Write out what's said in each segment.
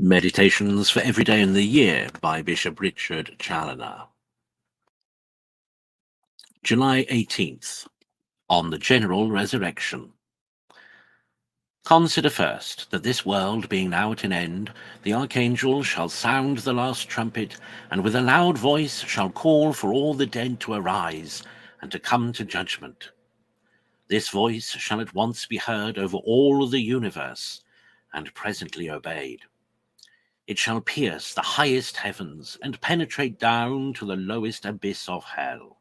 Meditations for Every Day in the Year by Bishop Richard Challoner. July 18th, on the General Resurrection. Consider first, that this world being now at an end, the archangel shall sound the last trumpet, and with a loud voice shall call for all the dead to arise, and to come to judgment. This voice shall at once be heard over all the universe, and presently obeyed. It shall pierce the highest heavens, and penetrate down to the lowest abyss of hell.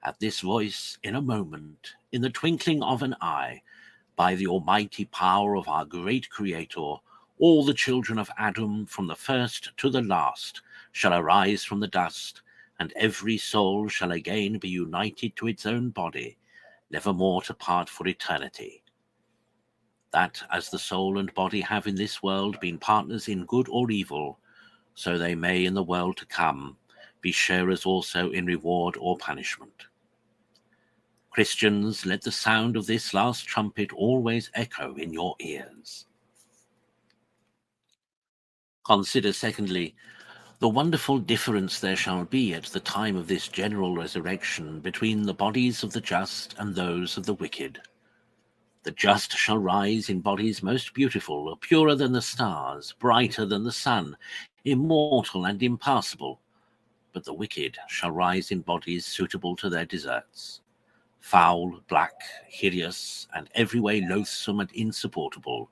At this voice, in a moment, in the twinkling of an eye, by the almighty power of our great Creator, all the children of Adam, from the first to the last, shall arise from the dust, and every soul shall again be united to its own body, never more to part for eternity. That as the soul and body have in this world been partners in good or evil, so they may in the world to come be sharers also in reward or punishment. Christians, let the sound of this last trumpet always echo in your ears. Consider, secondly, the wonderful difference there shall be at the time of this general resurrection between the bodies of the just and those of the wicked. The just shall rise in bodies most beautiful, purer than the stars, brighter than the sun, immortal and impassible. But the wicked shall rise in bodies suitable to their deserts, foul, black, hideous, and every way loathsome and insupportable.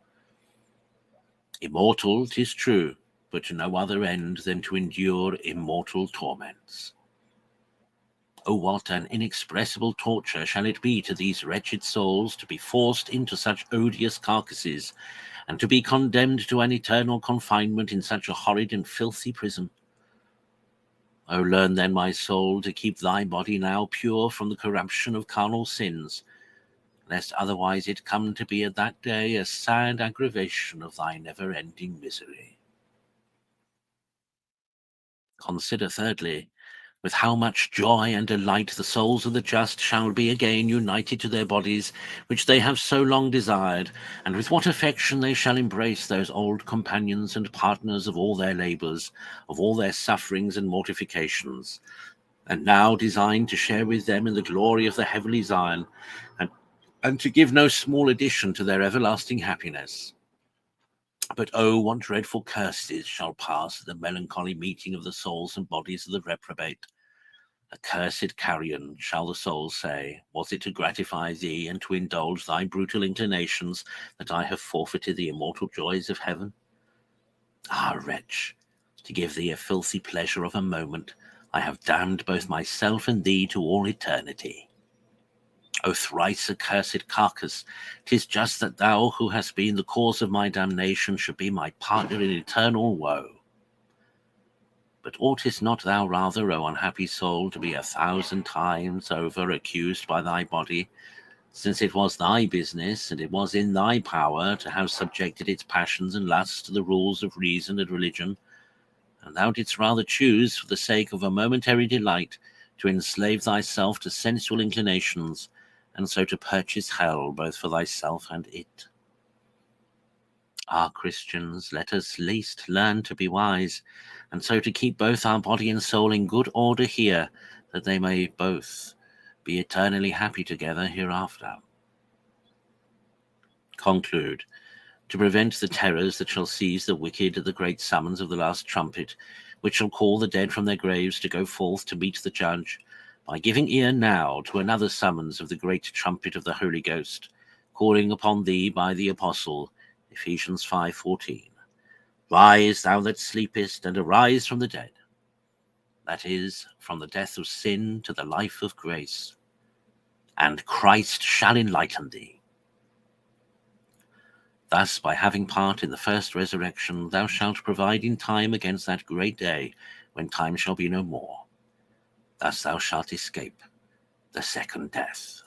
Immortal, 'tis true, but to no other end than to endure immortal torments. Oh, what an inexpressible torture shall it be to these wretched souls to be forced into such odious carcasses, and to be condemned to an eternal confinement in such a horrid and filthy prison. Oh, learn then, my soul, to keep thy body now pure from the corruption of carnal sins, lest otherwise it come to be at that day a sad aggravation of thy never-ending misery. Consider, thirdly, with how much joy and delight the souls of the just shall be again united to their bodies, which they have so long desired, and with what affection they shall embrace those old companions and partners of all their labours, of all their sufferings and mortifications, and now designed to share with them in the glory of the heavenly Zion, and to give no small addition to their everlasting happiness. But oh, what dreadful curses shall pass at the melancholy meeting of the souls and bodies of the reprobate. Accursed carrion, shall the soul say, was it to gratify thee and to indulge thy brutal inclinations that I have forfeited the immortal joys of heaven? Ah, wretch, to give thee a filthy pleasure of a moment, I have damned both myself and thee to all eternity. O thrice accursed carcass, 'tis just that thou, who hast been the cause of my damnation, should be my partner in eternal woe. But oughtest not thou rather, O unhappy soul, to be 1,000 times over accused by thy body, since it was thy business, and it was in thy power to have subjected its passions and lusts to the rules of reason and religion, and thou didst rather choose, for the sake of a momentary delight, to enslave thyself to sensual inclinations, and so to purchase hell both for thyself and it. Ah, Christians, let us least learn to be wise, and so to keep both our body and soul in good order here, that they may both be eternally happy together hereafter. Conclude, to prevent the terrors that shall seize the wicked at the great summons of the last trumpet, which shall call the dead from their graves to go forth to meet the judge, by giving ear now to another summons of the great trumpet of the Holy Ghost, calling upon thee by the apostle, Ephesians 5:14. Rise, thou that sleepest, and arise from the dead. That is, from the death of sin to the life of grace. And Christ shall enlighten thee. Thus, by having part in the first resurrection, thou shalt provide in time against that great day, when time shall be no more. Thus thou shalt escape the second death.